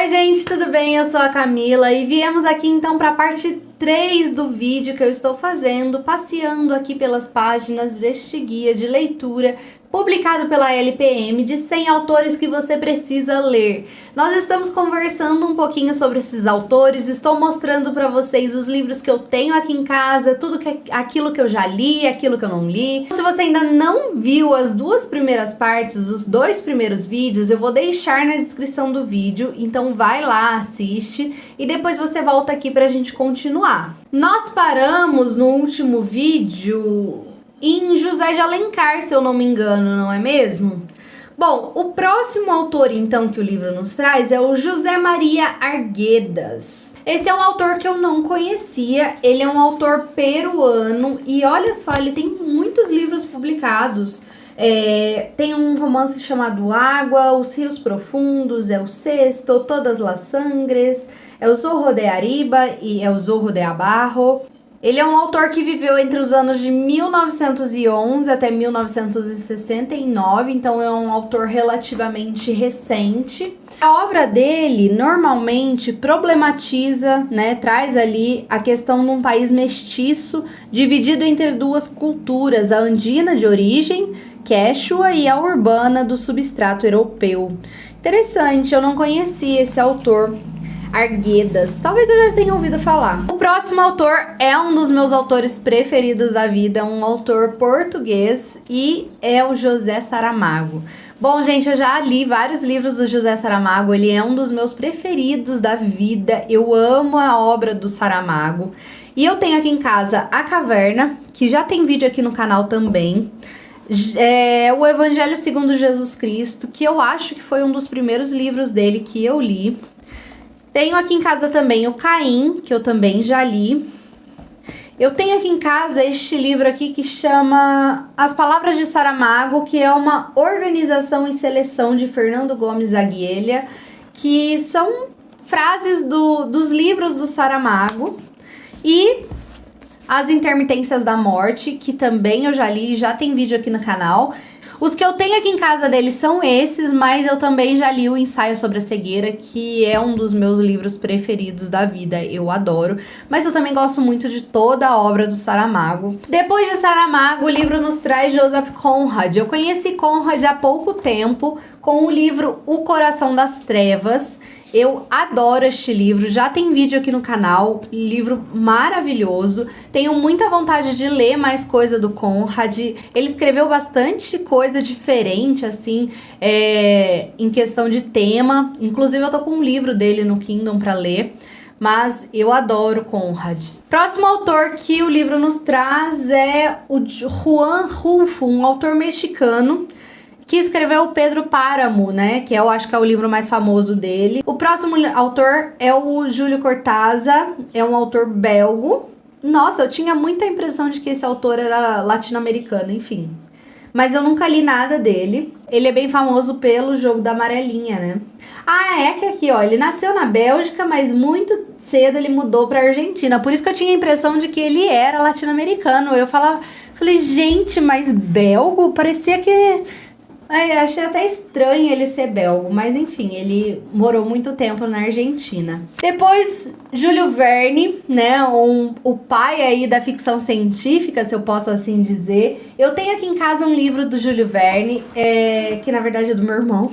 Oi gente, tudo bem? Eu sou a Camila e viemos aqui então para a parte 3 do vídeo que eu estou fazendo, passeando aqui pelas páginas deste guia de leitura publicado pela LPM de 100 autores que você precisa ler. Nós estamos conversando um pouquinho sobre esses autores, estou mostrando para vocês os livros que eu tenho aqui em casa, aquilo que eu já li, aquilo que eu não li. Se você ainda não viu as duas primeiras partes, os dois primeiros vídeos, eu vou deixar na descrição do vídeo, então vai lá, assiste e depois você volta aqui pra gente continuar. Nós paramos no último vídeo em José de Alencar, se eu não me engano, não é mesmo? Bom, o próximo autor então que o livro nos traz é o José Maria Arguedas. Esse é um autor que eu não conhecia, ele é um autor peruano e olha só, ele tem muitos livros publicados. Tem um romance chamado Água, Os Rios Profundos, é o Sexto, Todas las Sangres, é o Zorro de Arriba e é o Zorro de Abajo. Ele é um autor que viveu entre os anos de 1911 até 1969, então é um autor relativamente recente. A obra dele normalmente problematiza, né, traz ali a questão de um país mestiço, dividido entre duas culturas, a andina de origem, quechua, e a urbana do substrato europeu. Interessante, eu não conhecia esse autor. Arguedas, talvez eu já tenha ouvido falar. O próximo autor é um dos meus autores preferidos da vida, um autor português, e é o José Saramago. Bom, gente, eu já li vários livros do José Saramago, ele é um dos meus preferidos da vida, eu amo a obra do Saramago. E eu tenho aqui em casa A Caverna, que já tem vídeo aqui no canal também. O Evangelho segundo Jesus Cristo, que eu acho que foi um dos primeiros livros dele que eu li. Tenho aqui em casa também o Caim, que eu também já li. Eu tenho aqui em casa este livro aqui que chama As Palavras de Saramago, que é uma organização e seleção de Fernando Gomes Aguilha, que são frases dos livros do Saramago. E As Intermitências da Morte, que também eu já li, já tem vídeo aqui no canal. Os que eu tenho aqui em casa deles são esses, mas eu também já li o Ensaio sobre a Cegueira, que é um dos meus livros preferidos da vida, eu adoro. Mas eu também gosto muito de toda a obra do Saramago. Depois de Saramago, o livro nos traz Joseph Conrad. Eu conheci Conrad há pouco tempo com o livro O Coração das Trevas. Eu adoro este livro, já tem vídeo aqui no canal, livro maravilhoso. Tenho muita vontade de ler mais coisa do Conrad. Ele escreveu bastante coisa diferente, assim, em questão de tema. Inclusive eu tô com um livro dele no Kindle para ler, mas eu adoro Conrad. Próximo autor que o livro nos traz é o Juan Rulfo, um autor mexicano, que escreveu o Pedro Páramo, né? Que eu acho que é o livro mais famoso dele. O próximo autor é o Júlio Cortázar, é um autor belgo. Nossa, eu tinha muita impressão de que esse autor era latino-americano, enfim. Mas eu nunca li nada dele. Ele é bem famoso pelo Jogo da Amarelinha, né? Ah, é que aqui, ó, ele nasceu na Bélgica, mas muito cedo ele mudou pra Argentina. Por isso que eu tinha a impressão de que ele era latino-americano. Eu falei, gente, mas belgo? Parecia que... achei até estranho ele ser belgo, mas enfim, ele morou muito tempo na Argentina. Depois, Júlio Verne, né, o pai aí da ficção científica, se eu posso assim dizer. Eu tenho aqui em casa um livro do Júlio Verne, que na verdade é do meu irmão,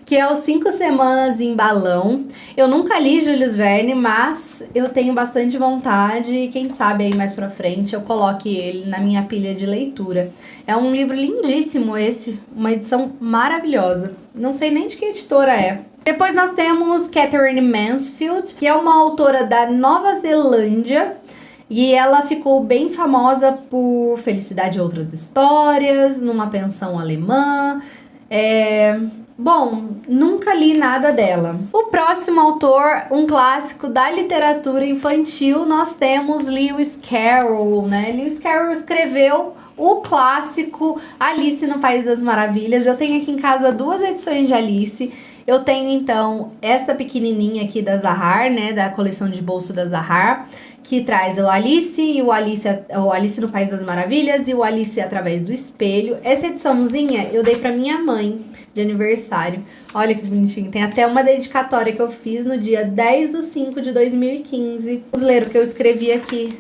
que é o 5 Semanas em Balão. Eu nunca li Júlio Verne, mas eu tenho bastante vontade, quem sabe aí mais pra frente eu coloque ele na minha pilha de leitura. É um livro lindíssimo esse, uma edição maravilhosa. Não sei nem de que editora é. Depois nós temos Katherine Mansfield, que é uma autora da Nova Zelândia, e ela ficou bem famosa por Felicidade e Outras Histórias, Numa Pensão Alemã. Bom, nunca li nada dela. O próximo autor, um clássico da literatura infantil, nós temos Lewis Carroll, né? Lewis Carroll escreveu o clássico Alice no País das Maravilhas. Eu tenho aqui em casa duas edições de Alice Eu tenho, então, esta pequenininha aqui da Zahar, né, da coleção de bolso da Zahar, que traz o Alice e o Alice no País das Maravilhas e o Alice através do espelho. Essa ediçãozinha eu dei pra minha mãe de aniversário. Olha que bonitinho. Tem até uma dedicatória que eu fiz no dia 10/5/2015. Vamos ler o que eu escrevi aqui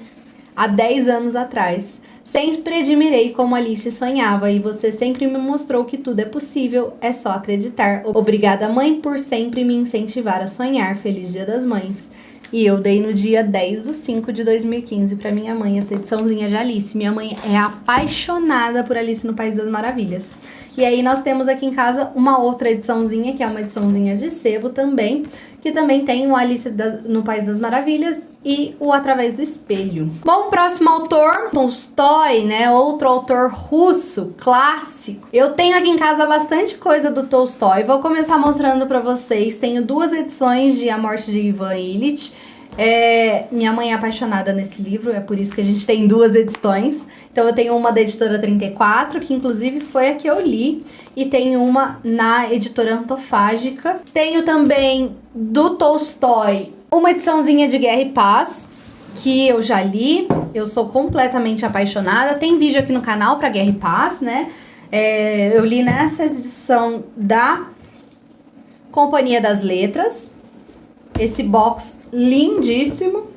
há 10 anos atrás. Sempre admirei como Alice sonhava e você sempre me mostrou que tudo é possível, é só acreditar. Obrigada, mãe, por sempre me incentivar a sonhar. Feliz Dia das Mães. E eu dei no dia 10/5/2015 pra minha mãe essa ediçãozinha de Alice. Minha mãe é apaixonada por Alice no País das Maravilhas. E aí nós temos aqui em casa uma outra ediçãozinha, que é uma ediçãozinha de sebo também, que também tem o Alice no País das Maravilhas e o Através do Espelho. Bom, próximo autor, Tolstói, né? Outro autor russo, clássico. Eu tenho aqui em casa bastante coisa do Tolstói. Vou começar mostrando pra vocês. Tenho 2 edições de A Morte de Ivan Ilitch. Minha mãe é apaixonada nesse livro, é por isso que a gente tem 2 edições. Então eu tenho uma da editora 34, que inclusive foi a que eu li, e tenho uma na editora Antofágica. Tenho também do Tolstói uma ediçãozinha de Guerra e Paz, que eu já li, eu sou completamente apaixonada. Tem vídeo aqui no canal para Guerra e Paz, né? Eu li nessa edição da Companhia das Letras, esse box lindíssimo.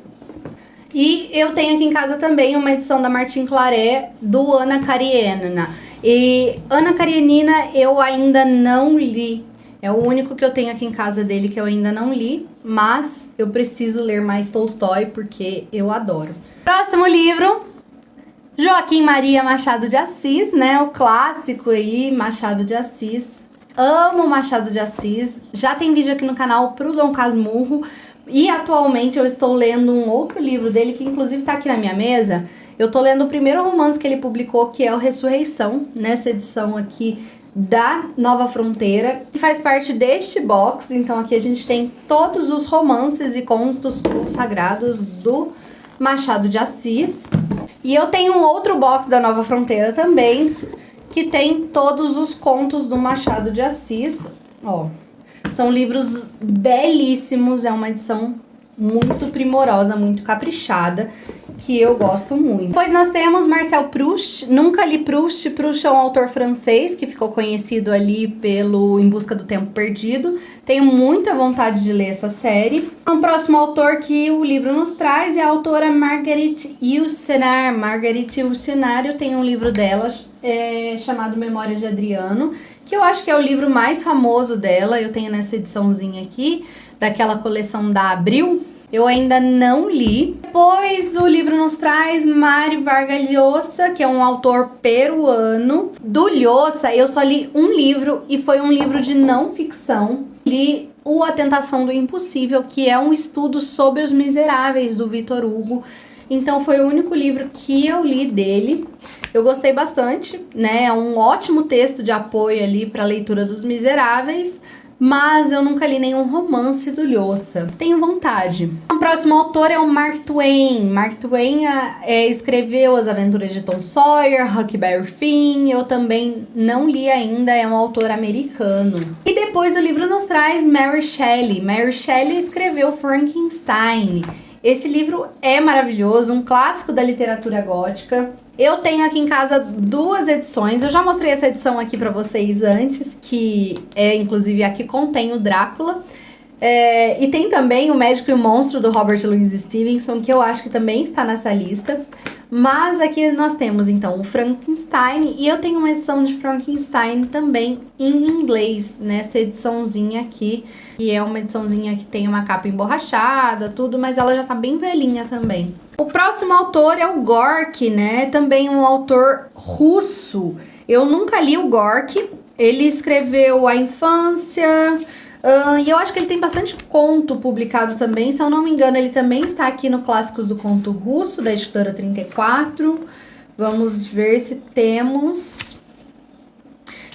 E eu tenho aqui em casa também uma edição da Martin Claret do Ana Karenina. E Ana Karenina eu ainda não li. É o único que eu tenho aqui em casa dele que eu ainda não li. Mas eu preciso ler mais Tolstói porque eu adoro. Próximo livro, Joaquim Maria Machado de Assis, né? O clássico aí, Machado de Assis. Amo Machado de Assis. Já tem vídeo aqui no canal pro Dom Casmurro. E atualmente eu estou lendo um outro livro dele, que inclusive tá aqui na minha mesa. Eu tô lendo o primeiro romance que ele publicou, que é o Ressurreição, nessa edição aqui da Nova Fronteira, que faz parte deste box. Então aqui a gente tem todos os romances e contos sagrados do Machado de Assis. E eu tenho um outro box da Nova Fronteira também, que tem todos os contos do Machado de Assis, ó. São livros belíssimos, é uma edição muito primorosa, muito caprichada, que eu gosto muito. Depois nós temos Marcel Proust. Nunca li Proust. Proust é um autor francês que ficou conhecido ali pelo Em Busca do Tempo Perdido. Tenho muita vontade de ler essa série. O próximo autor que o livro nos traz é a autora Marguerite Yourcenar. Marguerite Yourcenar, eu tenho um livro dela chamado Memórias de Adriano, que eu acho que é o livro mais famoso dela. Eu tenho nessa ediçãozinha aqui, daquela coleção da Abril. Eu ainda não li. Depois o livro nos traz Mário Vargas Llosa, que é um autor peruano. Do Llosa eu só li um livro e foi um livro de não ficção. Li O A Tentação do Impossível, que é um estudo sobre os miseráveis do Victor Hugo. Então foi o único livro que eu li dele. Eu gostei bastante, né? É um ótimo texto de apoio ali para a leitura dos Miseráveis, mas eu nunca li nenhum romance do Llosa. Tenho vontade. O próximo autor é o Mark Twain. Mark Twain escreveu As Aventuras de Tom Sawyer, Huckleberry Finn. Eu também não li ainda, é um autor americano. E depois o livro nos traz Mary Shelley. Mary Shelley escreveu Frankenstein. Esse livro é maravilhoso, um clássico da literatura gótica. Eu tenho aqui em casa 2 edições. Eu já mostrei essa edição aqui pra vocês antes, que é inclusive a que contém o Drácula. E tem também O Médico e o Monstro, do Robert Louis Stevenson, que eu acho que também está nessa lista. Mas aqui nós temos então o Frankenstein, e eu tenho uma edição de Frankenstein também em inglês, nessa ediçãozinha aqui. E é uma ediçãozinha que tem uma capa emborrachada, tudo, mas ela já tá bem velhinha também. O próximo autor é o Gorky, né? Também um autor russo. Eu nunca li o Gorky. Ele escreveu A Infância, e eu acho que ele tem bastante conto publicado também. Se eu não me engano, ele também está aqui no Clássicos do Conto Russo, da editora 34. Vamos ver se temos...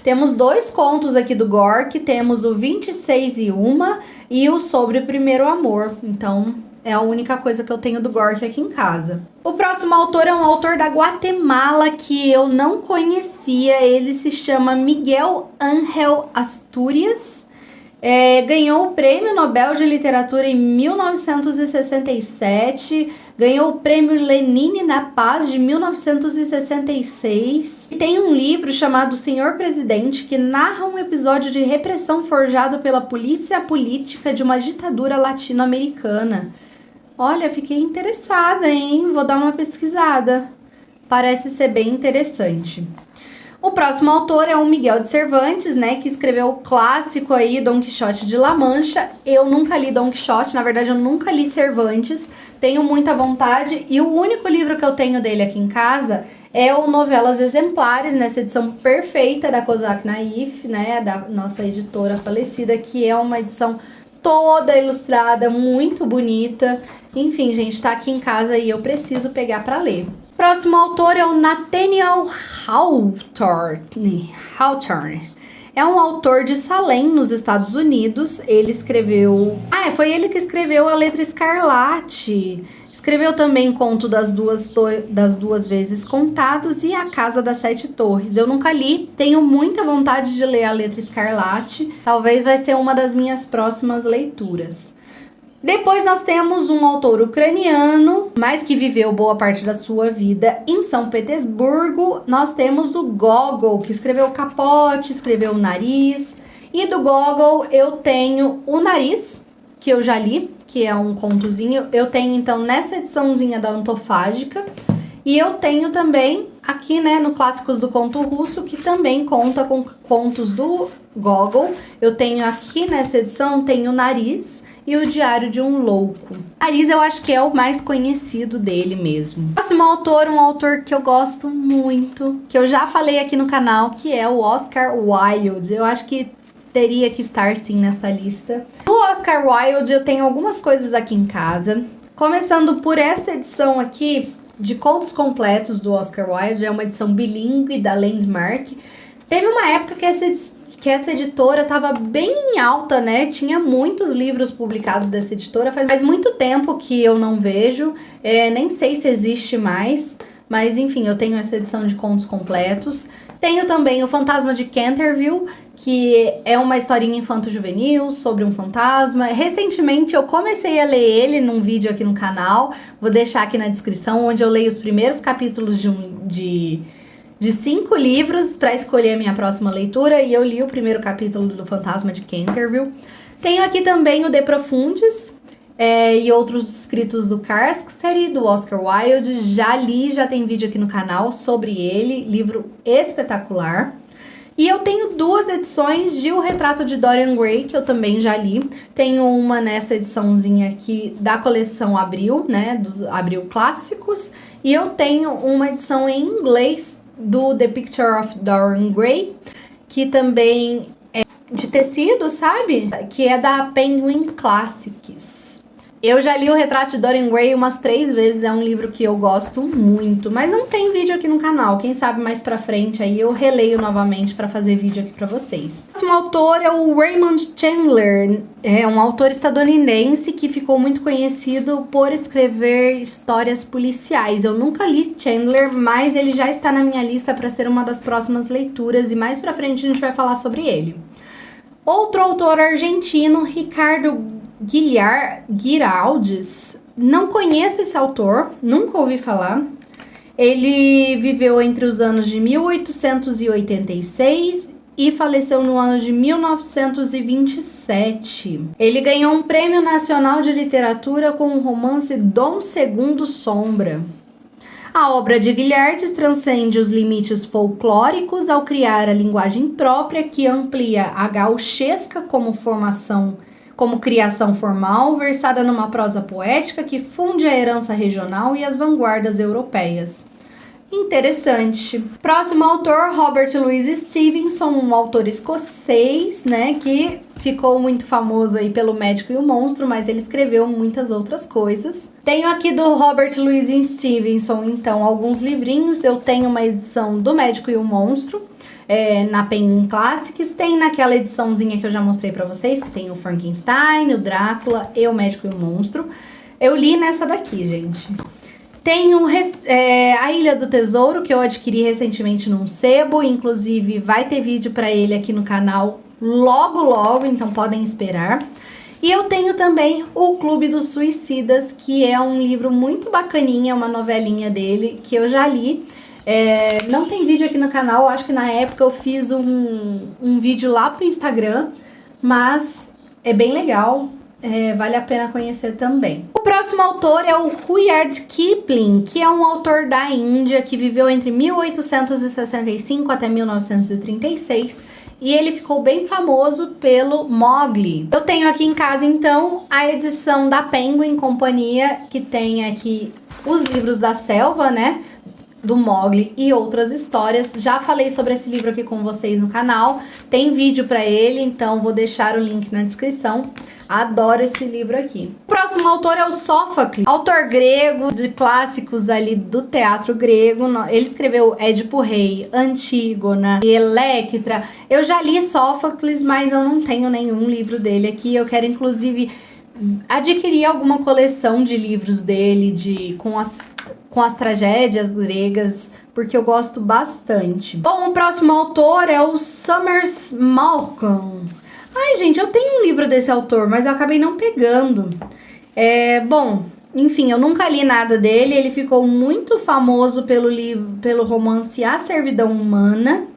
Temos 2 contos aqui do Gorky. Temos o 26 e Uma e o Sobre o Primeiro Amor. Então, é a única coisa que eu tenho do Gorky aqui em casa. O próximo autor é um autor da Guatemala que eu não conhecia. Ele se chama Miguel Ángel Asturias. Ganhou o Prêmio Nobel de Literatura em 1967, ganhou o Prêmio Lenin na Paz de 1966 e tem um livro chamado Senhor Presidente que narra um episódio de repressão forjado pela polícia política de uma ditadura latino-americana. Olha, fiquei interessada, hein? Vou dar uma pesquisada. Parece ser bem interessante. O próximo autor é o Miguel de Cervantes, né, que escreveu o clássico aí, Dom Quixote de La Mancha. Eu nunca li Dom Quixote, na verdade eu nunca li Cervantes, tenho muita vontade, e o único livro que eu tenho dele aqui em casa é o Novelas Exemplares, nessa edição perfeita da Kozak Naif, né, da nossa editora falecida, que é uma edição toda ilustrada, muito bonita. Enfim, gente, tá aqui em casa e eu preciso pegar para ler. Próximo autor é o Nathaniel Hawthorne. É um autor de Salem, nos Estados Unidos. Ele escreveu... foi ele que escreveu A Letra Escarlate. Escreveu também Conto das Duas Vezes Contados e A Casa das Sete Torres. Eu nunca li, tenho muita vontade de ler A Letra Escarlate. Talvez vai ser uma das minhas próximas leituras. Depois nós temos um autor ucraniano, mas que viveu boa parte da sua vida em São Petersburgo. Nós temos o Gogol, que escreveu Capote, escreveu O Nariz. E do Gogol eu tenho O Nariz, que eu já li, que é um contozinho. Eu tenho então nessa ediçãozinha da Antofágica. E eu tenho também aqui, né, no Clássicos do Conto Russo, que também conta com contos do Gogol. Eu tenho aqui nessa edição, tenho O Nariz e O Diário de um Louco. Nariz eu acho que é o mais conhecido dele mesmo. Próximo autor, um autor que eu gosto muito, que eu já falei aqui no canal, que é o Oscar Wilde. Eu acho que teria que estar sim nesta lista. Do Oscar Wilde eu tenho algumas coisas aqui em casa. Começando por esta edição aqui de Contos Completos do Oscar Wilde, é uma edição bilíngue da Landmark. Teve uma época que essa editora estava bem em alta, né? Tinha muitos livros publicados dessa editora. Faz muito tempo que eu não vejo. Nem sei se existe mais. Mas, enfim, eu tenho essa edição de Contos Completos. Tenho também O Fantasma de Canterville, que é uma historinha infanto-juvenil sobre um fantasma. Recentemente eu comecei a ler ele num vídeo aqui no canal. Vou deixar aqui na descrição, onde eu leio os primeiros capítulos de 5 livros para escolher a minha próxima leitura, e eu li o primeiro capítulo do Fantasma de Canterville. Tenho aqui também o De Profundis e outros escritos do Carceri, do Oscar Wilde. Já li, já tem vídeo aqui no canal sobre ele, livro espetacular. E eu tenho 2 edições de O Retrato de Dorian Gray, que eu também já li. Tenho uma nessa ediçãozinha aqui da coleção Abril, né, dos Abril Clássicos. E eu tenho uma edição em inglês do The Picture of Dorian Gray, que também é de tecido, sabe? Que é da Penguin Classics. Eu já li O Retrato de Dorian Gray umas 3 vezes, é um livro que eu gosto muito, mas não tem vídeo aqui no canal. Quem sabe mais pra frente aí eu releio novamente pra fazer vídeo aqui pra vocês. O próximo autor é o Raymond Chandler, é um autor estadunidense que ficou muito conhecido por escrever histórias policiais. Eu nunca li Chandler, mas ele já está na minha lista para ser uma das próximas leituras e mais pra frente a gente vai falar sobre ele. Outro autor argentino, Ricardo Guiraldes. Não conheço esse autor, nunca ouvi falar. Ele viveu entre os anos de 1886 e faleceu no ano de 1927. Ele ganhou um Prêmio Nacional de Literatura com o romance Dom Segundo Sombra. A obra de Guilherdes transcende os limites folclóricos ao criar a linguagem própria que amplia a gauchesca como criação formal, versada numa prosa poética que funde a herança regional e as vanguardas europeias. Interessante. Próximo autor, Robert Louis Stevenson, um autor escocês, né, que ficou muito famoso aí pelo Médico e o Monstro, mas ele escreveu muitas outras coisas. Tenho aqui do Robert Louis Stevenson, então, alguns livrinhos. Eu tenho uma edição do Médico e o Monstro, na Penguin Classics. Tem naquela ediçãozinha que eu já mostrei pra vocês, que tem o Frankenstein, o Drácula e o Médico e o Monstro. Eu li nessa daqui, gente. Tenho A Ilha do Tesouro, que eu adquiri recentemente num sebo, inclusive vai ter vídeo pra ele aqui no canal logo logo, então podem esperar. E eu tenho também o Clube dos Suicidas, que é um livro muito bacaninha, uma novelinha dele, que eu já li. Não tem vídeo aqui no canal, acho que na época eu fiz um vídeo lá pro Instagram, mas é bem legal, vale a pena conhecer também. O próximo autor é o Rudyard Kipling, que é um autor da Índia que viveu entre 1865 até 1936, e ele ficou bem famoso pelo Mowgli. Eu tenho aqui em casa, então, a edição da Penguin Companhia, que tem aqui os livros da selva, né? Do Mowgli e outras histórias. Já falei sobre esse livro aqui com vocês no canal. Tem vídeo pra ele, então vou deixar o link na descrição. Adoro esse livro aqui. O próximo autor é o Sófocles, autor grego de clássicos ali do teatro grego. Ele escreveu Édipo Rei, Antígona, Electra. Eu já li Sófocles, mas eu não tenho nenhum livro dele aqui. Eu quero, inclusive, adquirir alguma coleção de livros dele com as tragédias gregas, porque eu gosto bastante. Bom, o próximo autor é o Summers Malcolm. Ai, gente, eu tenho um livro desse autor, mas eu acabei não pegando. Bom, enfim, eu nunca li nada dele. Ele ficou muito famoso pelo romance A Servidão Humana.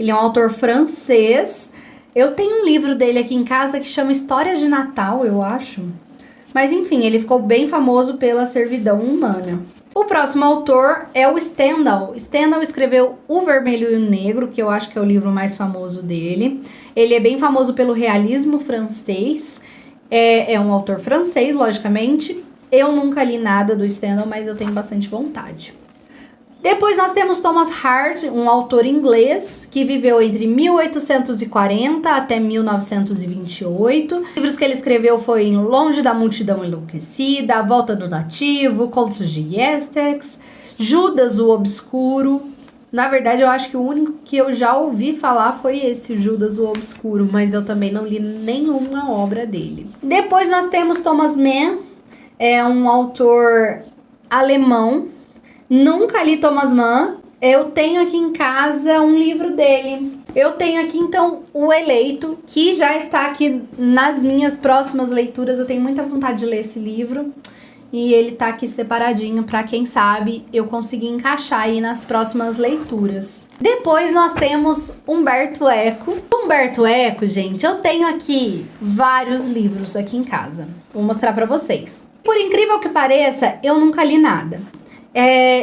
Ele é um autor francês. Eu tenho um livro dele aqui em casa que chama Histórias de Natal, eu acho. Mas enfim, ele ficou bem famoso pela Servidão Humana. O próximo autor é o Stendhal. Stendhal escreveu O Vermelho e o Negro, que eu acho que é o livro mais famoso dele. Ele é bem famoso pelo realismo francês. É um autor francês, logicamente. Eu nunca li nada do Stendhal, mas eu tenho bastante vontade. Depois nós temos Thomas Hardy, um autor inglês que viveu entre 1840 até 1928. Os livros que ele escreveu foi Longe da Multidão Enlouquecida, A Volta do Nativo, Contos de Essex, Judas o Obscuro. Na verdade, eu acho que o único que eu já ouvi falar foi esse, Judas o Obscuro, mas eu também não li nenhuma obra dele. Depois nós temos Thomas Mann, é um autor alemão. Nunca li Thomas Mann. Eu tenho aqui em casa um livro dele. Eu tenho aqui, então, O Eleito, que já está aqui nas minhas próximas leituras. Eu tenho muita vontade de ler esse livro. E ele tá aqui separadinho para quem sabe eu conseguir encaixar aí nas próximas leituras. Depois nós temos Umberto Eco. Umberto Eco, gente, eu tenho aqui vários livros aqui em casa. Vou mostrar para vocês. Por incrível que pareça, eu nunca li nada.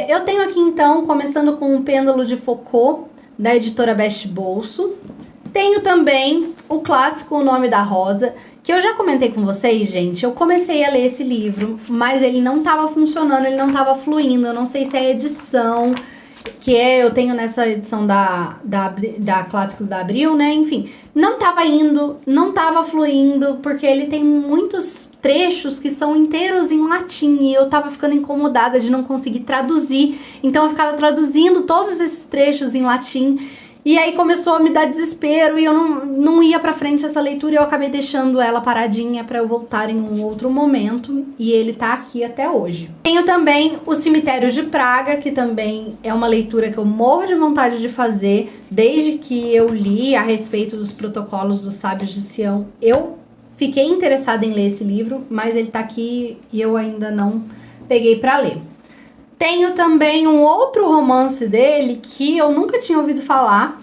Eu tenho aqui, então, começando com O Pêndulo de Foucault, da editora Best Bolso. Tenho também o clássico O Nome da Rosa, que eu já comentei com vocês, gente. Eu comecei a ler esse livro, mas ele não estava funcionando, ele não estava fluindo. Eu não sei se é a edição, eu tenho nessa edição da Clássicos da Abril, né? Enfim, não estava indo, não estava fluindo, porque ele tem muitos trechos que são inteiros em latim e eu tava ficando incomodada de não conseguir traduzir, então eu ficava traduzindo todos esses trechos em latim e aí começou a me dar desespero e eu não ia pra frente essa leitura e eu acabei deixando ela paradinha pra eu voltar em um outro momento e ele tá aqui até hoje. Tenho também O Cemitério de Praga, que também é uma leitura que eu morro de vontade de fazer. Desde que eu li a respeito dos protocolos dos sábios de Sião, eu fiquei interessada em ler esse livro, mas ele tá aqui e eu ainda não peguei pra ler. Tenho também um outro romance dele que eu nunca tinha ouvido falar,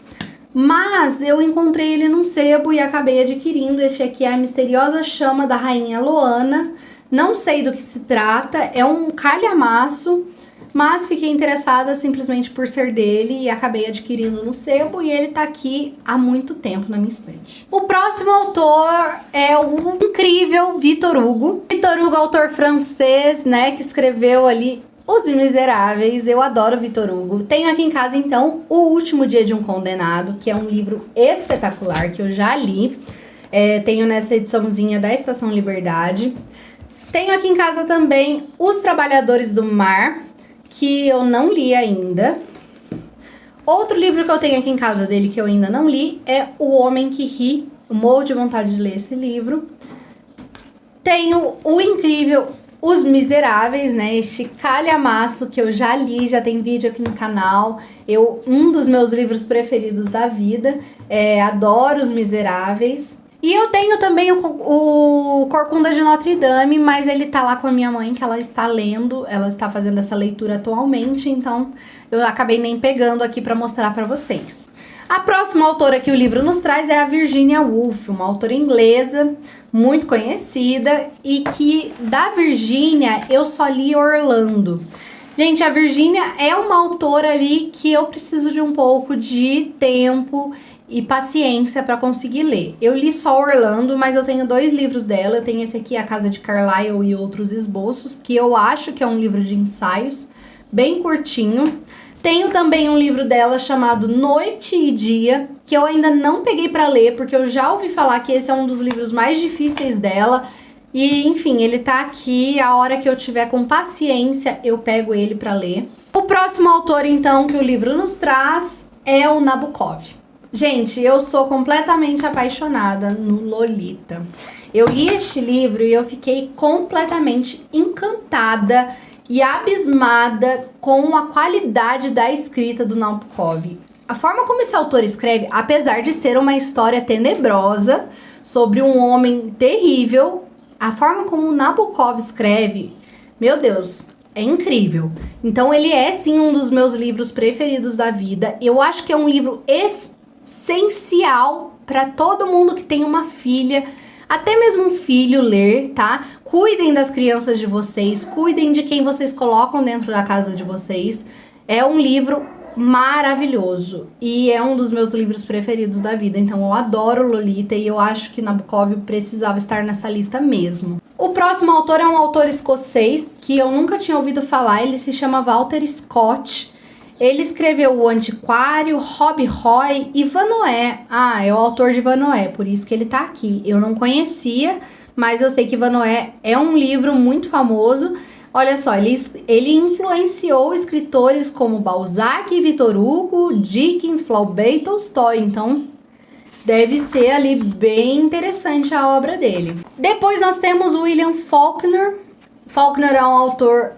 mas eu encontrei ele num sebo e acabei adquirindo. Este aqui é A Misteriosa Chama da Rainha Loana. Não sei do que se trata, é um calhamaço, mas fiquei interessada simplesmente por ser dele e acabei adquirindo no sebo e ele tá aqui há muito tempo na minha estante. O próximo autor é o incrível Victor Hugo. Victor Hugo, autor francês, né, que escreveu ali Os Miseráveis. Eu adoro Victor Hugo. Tenho aqui em casa, então, O Último Dia de um Condenado, que é um livro espetacular que eu já li. Tenho nessa ediçãozinha da Estação Liberdade. Tenho aqui em casa também Os Trabalhadores do Mar, que eu não li ainda. Outro livro que eu tenho aqui em casa dele que eu ainda não li é O Homem que Ri. Eu morro de vontade de ler esse livro. Tenho o incrível Os Miseráveis, né? Este calhamaço que eu já li, já tem vídeo aqui no canal. Um dos meus livros preferidos da vida. Adoro Os Miseráveis. E eu tenho também o Corcunda de Notre Dame, mas ele tá lá com a minha mãe, que ela está lendo, ela está fazendo essa leitura atualmente, então eu acabei nem pegando aqui para mostrar para vocês. A próxima autora que o livro nos traz é a Virginia Woolf, uma autora inglesa muito conhecida, e que da Virginia eu só li Orlando. Gente, a Virginia é uma autora ali que eu preciso de um pouco de tempo e paciência para conseguir ler. Eu li só Orlando, mas eu tenho 2 livros dela. Eu tenho esse aqui, A Casa de Carlyle e Outros Esboços, que eu acho que é um livro de ensaios, bem curtinho. Tenho também um livro dela chamado Noite e Dia, que eu ainda não peguei para ler, porque eu já ouvi falar que esse é um dos livros mais difíceis dela. E, enfim, ele tá aqui, a hora que eu tiver com paciência, eu pego ele para ler. O próximo autor, então, que o livro nos traz é o Nabokov. Gente, eu sou completamente apaixonada no Lolita. Eu li este livro e eu fiquei completamente encantada e abismada com a qualidade da escrita do Nabokov. A forma como esse autor escreve, apesar de ser uma história tenebrosa sobre um homem terrível, a forma como o Nabokov escreve, meu Deus, é incrível. Então ele é sim um dos meus livros preferidos da vida. Eu acho que é um livro essencial para todo mundo que tem uma filha, até mesmo um filho, ler, tá? Cuidem das crianças de vocês, cuidem de quem vocês colocam dentro da casa de vocês. É um livro maravilhoso e é um dos meus livros preferidos da vida. Então eu adoro Lolita e eu acho que Nabokov precisava estar nessa lista mesmo. O próximo autor é um autor escocês que eu nunca tinha ouvido falar. Ele se chama Walter Scott. Ele escreveu O Antiquário, Rob Roy e Vanoé. É o autor de Vanoé, por isso que ele tá aqui. Eu não conhecia, mas eu sei que Vanoé é um livro muito famoso. Olha só, ele influenciou escritores como Balzac, Victor Hugo, Dickens, Flaubert e Tolstói. Então, deve ser ali bem interessante a obra dele. Depois nós temos William Faulkner. Faulkner é um autor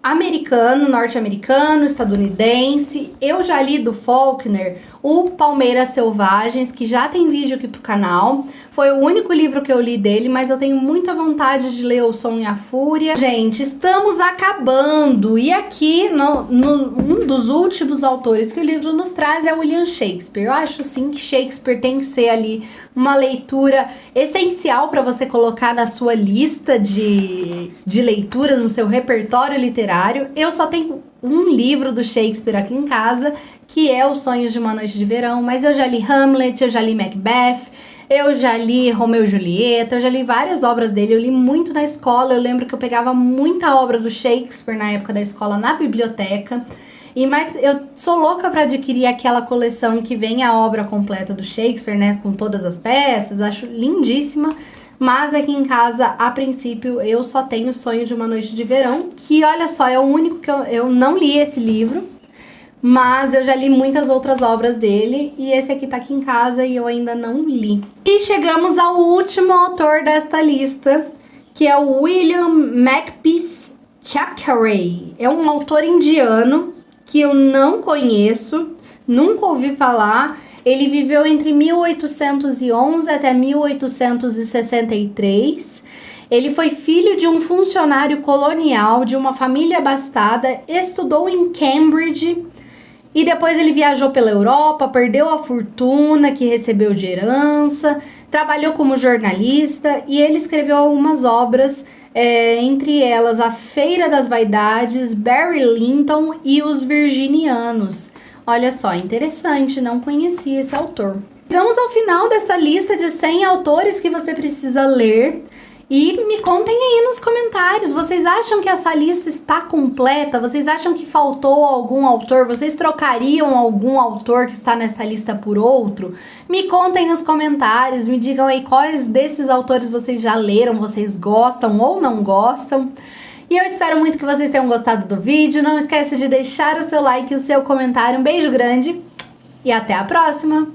americano, norte-americano, estadunidense. Eu já li do Faulkner o Palmeiras Selvagens, que já tem vídeo aqui pro canal. Foi o único livro que eu li dele, mas eu tenho muita vontade de ler O Som e a Fúria. Gente, estamos acabando! E aqui, um dos últimos autores que o livro nos traz é William Shakespeare. Eu acho sim que Shakespeare tem que ser ali uma leitura essencial para você colocar na sua lista de leituras, no seu repertório literário. Eu só tenho um livro do Shakespeare aqui em casa, que é Os Sonhos de uma Noite de Verão, mas eu já li Hamlet, eu já li Macbeth, eu já li Romeu e Julieta, eu já li várias obras dele, eu li muito na escola. Eu lembro que eu pegava muita obra do Shakespeare na época da escola na biblioteca. Mas eu sou louca para adquirir aquela coleção que vem a obra completa do Shakespeare, né, com todas as peças, acho lindíssima. Mas aqui em casa, a princípio, eu só tenho O Sonho de uma Noite de Verão, que, olha só, é o único que eu não li esse livro, mas eu já li muitas outras obras dele, e esse aqui tá aqui em casa e eu ainda não li. E chegamos ao último autor desta lista, que é o William Makepeace Thackeray. É um autor indiano que eu não conheço, nunca ouvi falar. Ele viveu entre 1811 até 1863. Ele foi filho de um funcionário colonial de uma família abastada, estudou em Cambridge e depois ele viajou pela Europa, perdeu a fortuna que recebeu de herança, trabalhou como jornalista e ele escreveu algumas obras, entre elas A Feira das Vaidades, Barry Lyndon e Os Virginianos. Olha só, interessante, não conhecia esse autor. Chegamos ao final dessa lista de 100 autores que você precisa ler. E me contem aí nos comentários, vocês acham que essa lista está completa? Vocês acham que faltou algum autor? Vocês trocariam algum autor que está nessa lista por outro? Me contem nos comentários, me digam aí quais desses autores vocês já leram, vocês gostam ou não gostam. E eu espero muito que vocês tenham gostado do vídeo. Não esquece de deixar o seu like e o seu comentário. Um beijo grande e até a próxima!